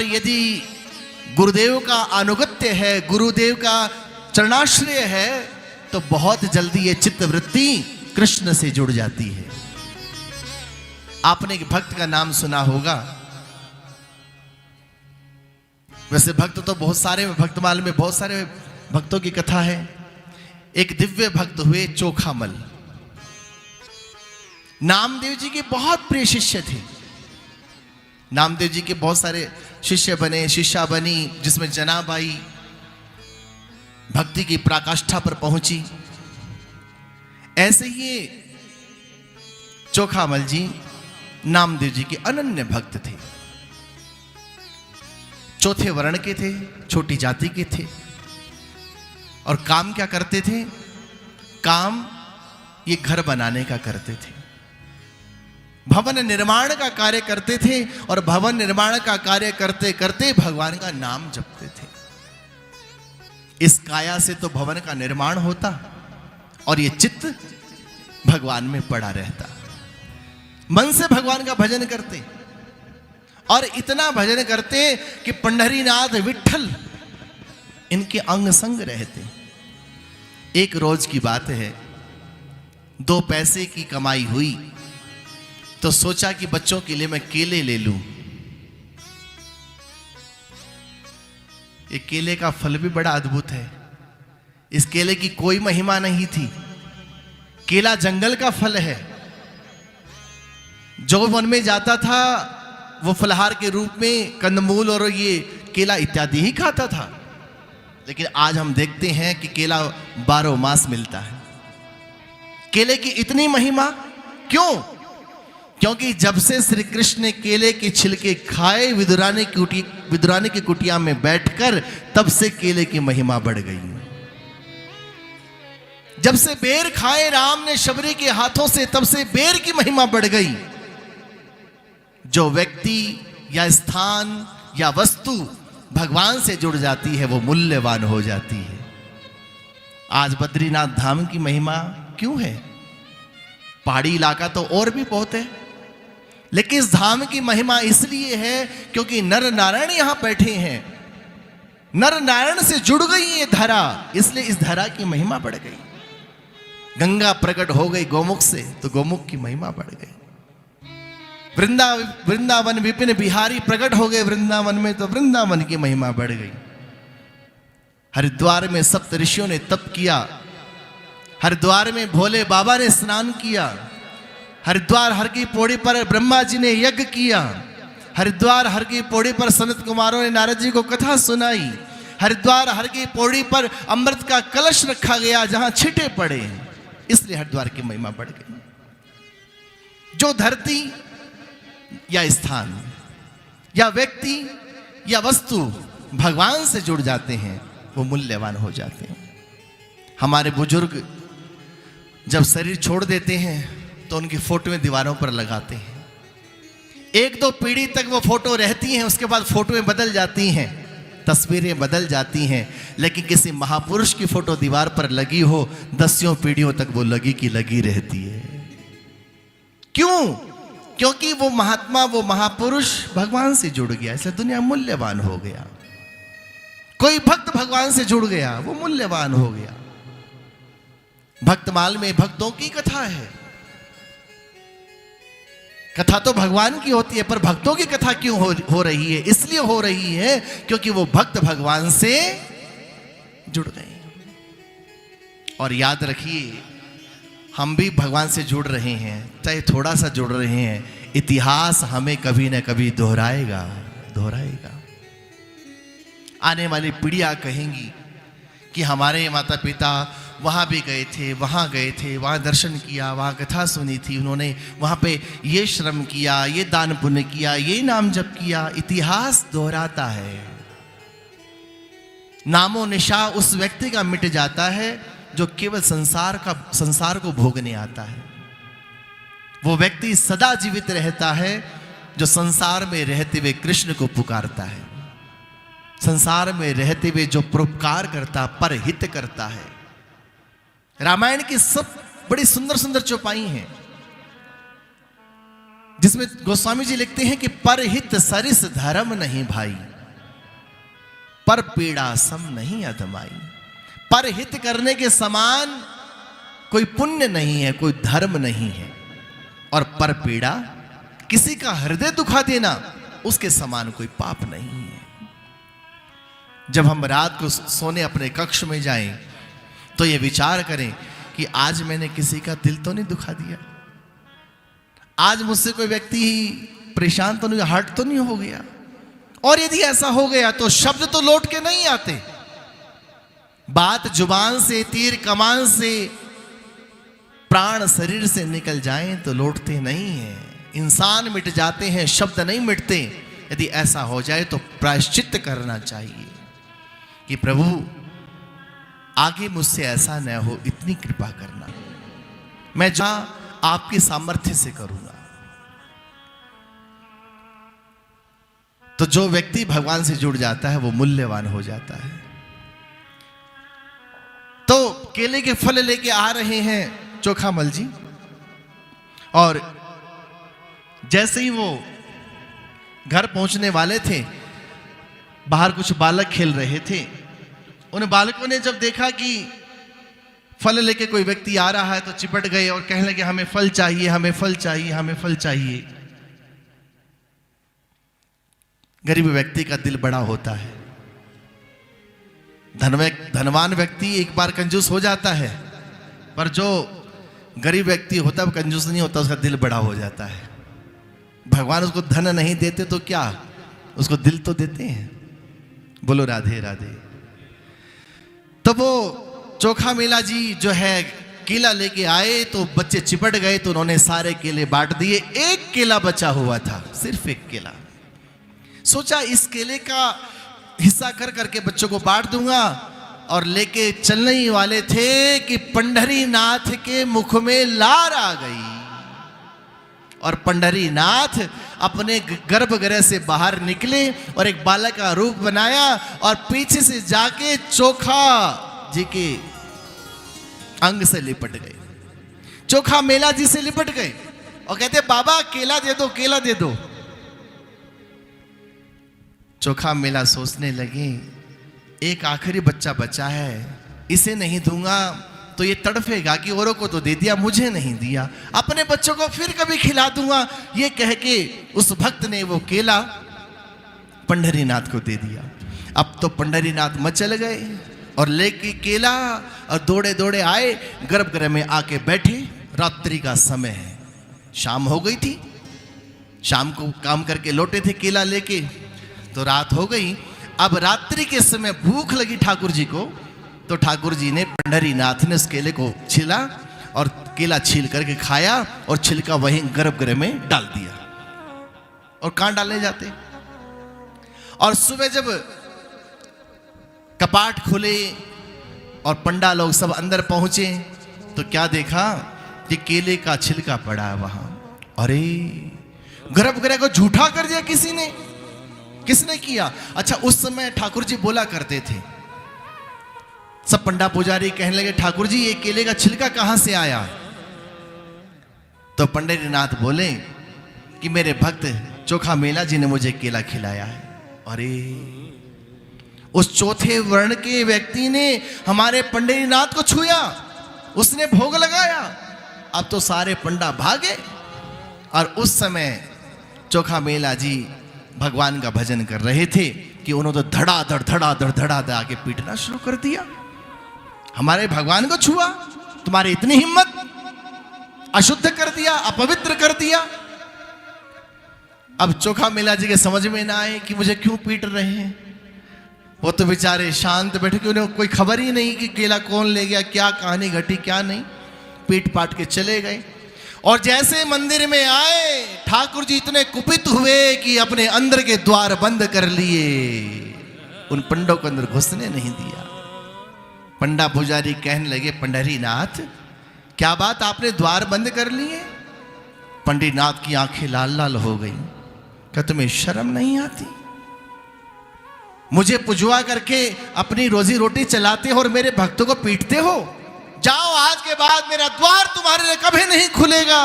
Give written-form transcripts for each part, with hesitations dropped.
यदि गुरुदेव का अनुगत्य है, गुरुदेव का चरणाश्रय है, तो बहुत जल्दी ये चित्त वृत्ति कृष्ण से जुड़ जाती है। आपने एक भक्त का नाम सुना होगा। वैसे भक्त तो बहुत सारे, भक्तमाल में बहुत सारे भक्तों की कथा है। एक दिव्य भक्त हुए चोखामल। नामदेव जी के बहुत प्रिय शिष्य थे। नामदेव जी के बहुत सारे शिष्य बने, शिष्या बनी, जिसमें जनाबाई भक्ति की पराकाष्ठा पर पहुंची। ऐसे ही चोखामल जी नामदेव जी के अनन्य भक्त थे। चौथे वर्ण के थे, छोटी जाति के थे। और काम क्या करते थे? काम ये घर बनाने का करते थे, भवन निर्माण का कार्य करते थे। और भवन निर्माण का कार्य करते करते भगवान का नाम जपते थे। इस काया से तो भवन का निर्माण होता और ये चित्त भगवान में पड़ा रहता। मन से भगवान का भजन करते और इतना भजन करते कि पंढरीनाथ विठ्ठल इनके अंग संग रहते। एक रोज की बात है, 2 पैसे की कमाई हुई तो सोचा कि बच्चों के लिए मैं केले ले लूं। ये केले का फल भी बड़ा अद्भुत है। इस केले की कोई महिमा नहीं थी। केला जंगल का फल है। जो वन में जाता था वो फलहार के रूप में कंदमूल और ये केला इत्यादि ही खाता था। लेकिन आज हम देखते हैं कि केला 12 मास मिलता है। केले की इतनी महिमा क्यों? क्योंकि जब से श्री कृष्ण ने केले के छिलके खाए विदुरानी की कुटिया में बैठकर, तब से केले की महिमा बढ़ गई। जब से बेर खाए राम ने शबरी के हाथों से, तब से बेर की महिमा बढ़ गई। जो व्यक्ति या स्थान या वस्तु भगवान से जुड़ जाती है वो मूल्यवान हो जाती है। आज बद्रीनाथ धाम की महिमा क्यों है? पहाड़ी इलाका तो और भी बहुत है, लेकिन इस धाम की महिमा इसलिए है क्योंकि नर नारायण यहां बैठे हैं। नर नारायण से जुड़ गई ये धरा, इसलिए इस धरा की महिमा बढ़ गई। गंगा प्रकट हो गई गोमुख से, तो गोमुख की महिमा बढ़ गई। वृंदावन विपिन बिहारी प्रकट हो गए वृंदावन में, तो वृंदावन की महिमा बढ़ गई। हरिद्वार में सप्त ऋषियों ने तप किया। हरिद्वार में भोले बाबा ने स्नान किया। हरिद्वार हर की पौड़ी पर ब्रह्मा जी ने यज्ञ किया। हरिद्वार हर की पौड़ी पर सनत कुमारों ने नारद जी को कथा सुनाई। हरिद्वार हर की पौड़ी पर अमृत का कलश रखा गया जहां छींटे पड़े, इसलिए हरिद्वार की महिमा बढ़ गई। जो धरती या स्थान या व्यक्ति या वस्तु भगवान से जुड़ जाते हैं वो मूल्यवान हो जाते हैं। हमारे बुजुर्ग जब शरीर छोड़ देते हैं तो उनकी फोटोएं दीवारों पर लगाते हैं। 1-2 पीढ़ी तक वो फोटो रहती हैं, उसके बाद फोटोएं बदल जाती हैं, तस्वीरें बदल जाती हैं। लेकिन किसी महापुरुष की फोटो दीवार पर लगी हो, 10 पीढ़ियों तक वो लगी की लगी रहती है। क्यों? क्योंकि वो महात्मा, वो महापुरुष भगवान से जुड़ गया, इसलिए दुनिया मूल्यवान हो गया। कोई भक्त भगवान से जुड़ गया, वो मूल्यवान हो गया। भक्तमाल में भक्तों की कथा है। कथा तो भगवान की होती है, पर भक्तों की कथा क्यों हो रही है? इसलिए हो रही है क्योंकि वो भक्त भगवान से जुड़ गए। और याद रखिए, हम भी भगवान से जुड़ रहे हैं, चाहे थोड़ा सा जुड़ रहे हैं। इतिहास हमें कभी न कभी दोहराएगा। आने वाली पीढ़ियां कहेंगी कि हमारे माता पिता वहाँ भी गए थे, वहाँ दर्शन किया, वहाँ कथा सुनी थी, उन्होंने वहाँ पे ये श्रम किया, ये दान पुण्य किया, ये नाम जप किया। इतिहास दोहराता है। नामो निशा उस व्यक्ति का मिट जाता है जो केवल संसार को भोगने आता है। वो व्यक्ति सदा जीवित रहता है जो संसार में रहते हुए कृष्ण को पुकारता है। संसार में रहते हुए जो परोपकार करता, परहित करता है। रामायण की सब बड़ी सुंदर सुंदर चौपाई हैं, जिसमें गोस्वामी जी लिखते हैं कि परहित सरिस धर्म नहीं भाई। पर पीड़ा सम नहीं अधमाई। पर हित करने के समान कोई पुण्य नहीं है, कोई धर्म नहीं है। और पर पीड़ा, किसी का हृदय दुखा देना, उसके समान कोई पाप नहीं है। जब हम रात को सोने अपने कक्ष में जाएं तो ये विचार करें कि आज मैंने किसी का दिल तो नहीं दुखा दिया, आज मुझसे कोई व्यक्ति परेशान तो नहीं, हर्ट तो नहीं हो गया। और यदि ऐसा हो गया तो शब्द तो लौट के नहीं आते। बात जुबान से, तीर कमान से, प्राण शरीर से निकल जाएं तो लौटते नहीं हैं। इंसान मिट जाते हैं, शब्द नहीं मिटते। यदि ऐसा हो जाए तो प्रायश्चित करना चाहिए कि प्रभु आगे मुझसे ऐसा न हो, इतनी कृपा करना, मैं जहां आपकी सामर्थ्य से करूंगा। तो जो व्यक्ति भगवान से जुड़ जाता है वो मूल्यवान हो जाता है। तो केले के फल लेके आ रहे हैं चोखामल जी, और जैसे ही वो घर पहुंचने वाले थे, बाहर कुछ बालक खेल रहे थे। उन बालकों ने जब देखा कि फल लेके कोई व्यक्ति आ रहा है तो चिपट गए और कहने लगे हमें फल चाहिए, हमें फल चाहिए, हमें फल चाहिए। गरीब व्यक्ति का दिल बड़ा होता है। धनवान व्यक्ति एक बार कंजूस हो जाता है, पर जो गरीब व्यक्ति होता है वो कंजूस नहीं होता, उसका दिल बड़ा हो जाता है। भगवान उसको धन नहीं देते तो क्या, उसको दिल तो देते हैं। बोलो राधे राधे। तो वो चोखा मेला जी जो है केला लेके आए तो बच्चे चिपट गए, तो उन्होंने सारे केले बांट दिए। एक केला बचा हुआ था, सिर्फ एक केला। सोचा इस केले का हिस्सा कर करके बच्चों को बांट दूंगा, और लेके चलने ही वाले थे कि पंढरीनाथ के मुख में लार आ गई। और पंढरीनाथ अपने गर्भगृह से बाहर निकले और एक बालक का रूप बनाया और पीछे से जाके चोखा जी के अंग से लिपट गए। चोखा मेला जी से लिपट गए और कहते बाबा केला दे दो, केला दे दो। चोखा मेला सोचने लगे एक आखिरी बच्चा बचा है, इसे नहीं दूंगा तो ये तड़फेगा कि औरों को तो दे दिया, मुझे नहीं दिया, अपने बच्चों को फिर कभी खिला दूंगा। ये कह के उस भक्त ने वो केला पंढरीनाथ को दे दिया। अब तो पंढरीनाथ मचल गए और लेके केला और दौड़े दौड़े आए, गर्भगृह में आके बैठे। रात्रि का समय है, शाम हो गई थी, शाम को काम करके लौटे थे केला लेके, तो रात हो गई। अब रात्रि के समय भूख लगी ठाकुर जी को, तो ठाकुर जी ने, पंढरीनाथ ने उस केले को छीला और केला छील करके खाया और छिलका वहीं गर्भगृह में डाल दिया। और कहां डालने जाते। और सुबह जब कपाट खुले और पंडा लोग सब अंदर पहुंचे तो क्या देखा कि केले का छिलका पड़ा है वहां। अरे गर्भगृह को झूठा कर दिया किसी ने। किसने किया? अच्छा, उस समय ठाकुर जी बोला करते थे, सब पंडा पुजारी कहने लगे ठाकुर जी ये केले का छिलका कहां से आया? तो पंढरीनाथ बोले कि मेरे भक्त चोखा मेला जी ने मुझे केला खिलाया है। अरे उस चौथे वर्ण के व्यक्ति ने हमारे पंढरीनाथ को छुआ, उसने भोग लगाया। अब तो सारे पंडा भागे और उस समय चोखा मेला जी भगवान का भजन कर रहे थे कि उन्होंने तो धड़ाधड़ आके पीटना शुरू कर दिया। हमारे भगवान को छुआ, तुम्हारी इतनी हिम्मत, अशुद्ध कर दिया, अपवित्र कर दिया। अब चोखा मेला जी के समझ में ना आए कि मुझे क्यों पीट रहे हैं। वो तो बेचारे शांत बैठे, कि उन्हें कोई खबर ही नहीं कि केला कौन ले गया, क्या कहानी घटी क्या नहीं, पीट पाट के चले गए। और जैसे मंदिर में आए ठाकुर जी इतने कुपित हुए कि अपने अंदर के द्वार बंद कर लिए, उन पंडों को अंदर घुसने नहीं दिया। पंडा पुजारी कहने लगे पंढरीनाथ क्या बात, आपने द्वार बंद कर लिए? पंढरीनाथ की आंखें लाल लाल हो गई। क्या तुम्हें शर्म नहीं आती? मुझे पुजवा करके अपनी रोजी रोटी चलाते हो और मेरे भक्तों को पीटते हो। जाओ, आज के बाद मेरा द्वार तुम्हारे लिए कभी नहीं खुलेगा।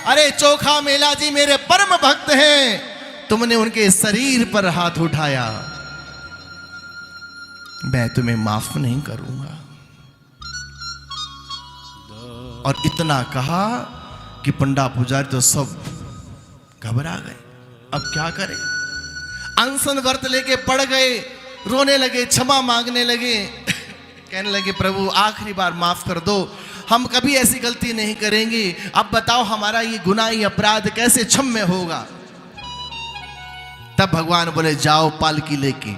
अरे चोखा मेला जी मेरे परम भक्त हैं, तुमने उनके शरीर पर हाथ उठाया। मैं तुम्हें माफ नहीं करूंगा। और इतना कहा कि पंडा पुजारी तो सब घबरा गए। अब क्या करें? अनशन व्रत लेके पड़ गए, रोने लगे, क्षमा मांगने लगे, कहने लगे प्रभु आखिरी बार माफ कर दो, हम कभी ऐसी गलती नहीं करेंगे। अब बताओ हमारा ये गुनाह, ये अपराध कैसे क्षम्य होगा? तब भगवान बोले जाओ पालकी लेके,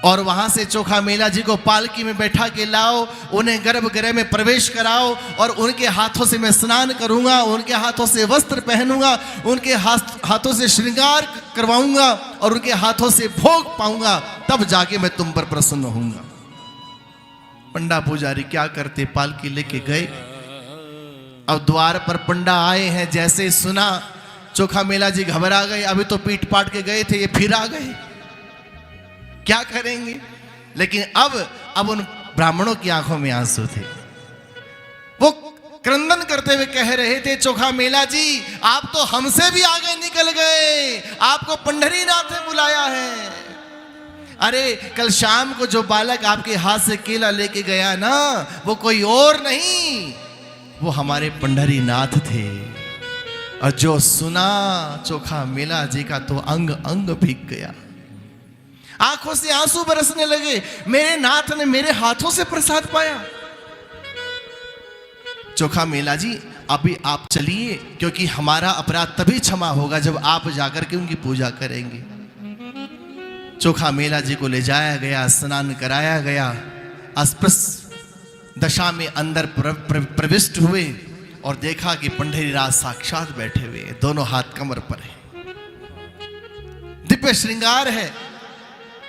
और वहां से चोखा मेला जी को पालकी में बैठा के लाओ, उन्हें गर्भगृह में प्रवेश कराओ, और उनके हाथों से मैं स्नान करूंगा, उनके हाथों से वस्त्र पहनूंगा, उनके हाथों से श्रृंगार करवाऊंगा, और उनके हाथों से भोग पाऊंगा, तब जाके मैं तुम पर प्रसन्न होऊंगा। पंडा पुजारी क्या करते, पालकी लेके गए। अब द्वार पर पंडा आए हैं, जैसे ही सुना चोखा मेला जी घबरा गए। अभी तो पीट पाट के गए थे, ये फिर आ गए, क्या करेंगे? लेकिन अब उन ब्राह्मणों की आंखों में आंसू थे। वो क्रंदन करते हुए कह रहे थे चोखा मेला जी आप तो हमसे भी आगे निकल गए, आपको पंढरीनाथ ने बुलाया है। अरे कल शाम को जो बालक आपके हाथ से केला लेके गया ना, वो कोई और नहीं, वो हमारे पंढरीनाथ थे। और जो सुना चोखा मेला जी का तो अंग अंग भीग गया, आंखों से आंसू बरसने लगे। मेरे नाथ ने मेरे हाथों से प्रसाद पाया। चोखा मेला जी अभी आप चलिए, क्योंकि हमारा अपराध तभी क्षमा होगा जब आप जाकर के उनकी पूजा करेंगे। चोखा मेला जी को ले जाया गया, स्नान कराया गया, अस्पृश्य दशा में अंदर प्रविष्ट हुए और देखा कि पंढरीनाथ साक्षात बैठे हुए, दोनों हाथ कमर पर है, दिव्य श्रृंगार है।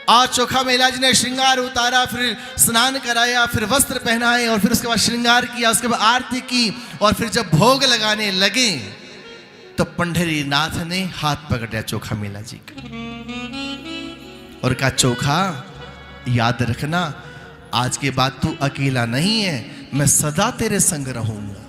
और चोखा मेला जी ने श्रृंगार उतारा, फिर स्नान कराया, फिर वस्त्र पहनाए, और फिर उसके बाद श्रृंगार किया, उसके बाद आरती की, और फिर जब भोग लगाने लगे तो पंढरीनाथ ने हाथ पकड़ा चोखा मेला जी का और कहा चोखा याद रखना, आज के बाद तू अकेला नहीं है, मैं सदा तेरे संग रहूंगा।